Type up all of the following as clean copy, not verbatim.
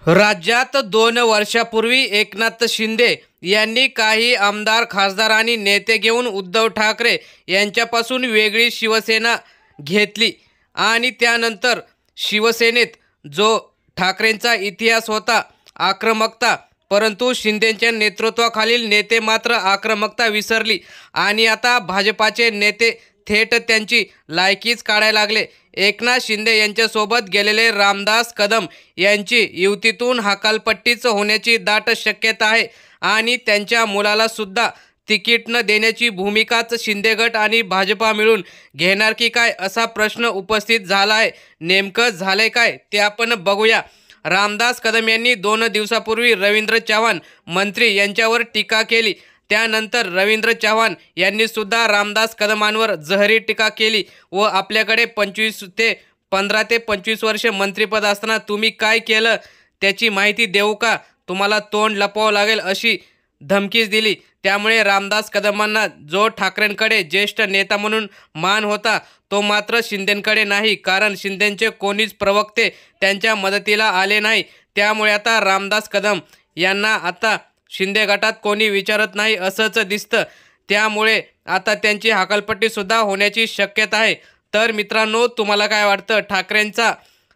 राज्यात 2 वर्षापूर्वी एकनाथ शिंदे यांनी काही आमदार, खासदार आणि नेते घेऊन उद्धव ठाकरे यांच्यापासून वेगळी शिवसेना घेतली आणि त्यानंतर शिवसेनेत जो ठाकरेंचा इतिहास होता आक्रमकता, परंतु शिंदेच्या नेतृत्वाखालील नेते मात्र आक्रमकता विसरली आणि आता भाजपाचे नेते थेट त्यांची लायकीच काढायला लागले। एकनाथ शिंदे यांच्यासोबत गेलेले रामदास कदम यांची युतीतून हकालपट्टीच होण्याची दाट शक्यता आहे आणि त्यांच्या मुलाला सुद्धा तिकीट न देण्याची भूमिकाच शिंदे गट आणि भाजपा मिळून घेणार की काय असा प्रश्न उपस्थित झाला आहे। नेमकं झाले काय ते आपण बघूया। रामदास कदम यांनी 2 दिवसापूर्वी रवींद्र चव्हाण मंत्री यांच्यावर टीका केली। त्यानंतर रवींद्र चव्हाण यांनी सुद्धा रामदास कदमांवर जहरी टीका केली व आपल्याकडे 15 ते 25 वर्ष मंत्रिपद असताना तुम्ही काय केलं त्याची माहिती देऊ का, तुम्हाला तोंड लपवावं लागेल अशी धमकीच दिली। त्यामुळे रामदास कदमांना जो ठाकरेंकडे ज्येष्ठ नेता म्हणून मान होता तो मात्र शिंदेंकडे नाही, कारण शिंदेंचे कोणीच प्रवक्ते त्यांच्या मदतीला आले नाही। त्यामुळे आता रामदास कदम यांना आता शिंदे गटात कोणी विचारत नाही असंच दिसतं। त्यामुळे आता त्यांची हकालपट्टी सुद्धा होण्याची शक्यता आहे। तर मित्रांनो, तुम्हाला काय वाटतं, ठाकरेंचा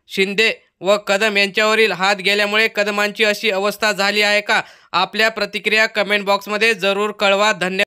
शिंदे व कदम यांच्यावरील हात गेल्यामुळे कदमांची अशी अवस्था झाली आहे का? आपल्या प्रतिक्रिया कमेंट बॉक्समध्ये जरूर कळवा। धन्यवाद।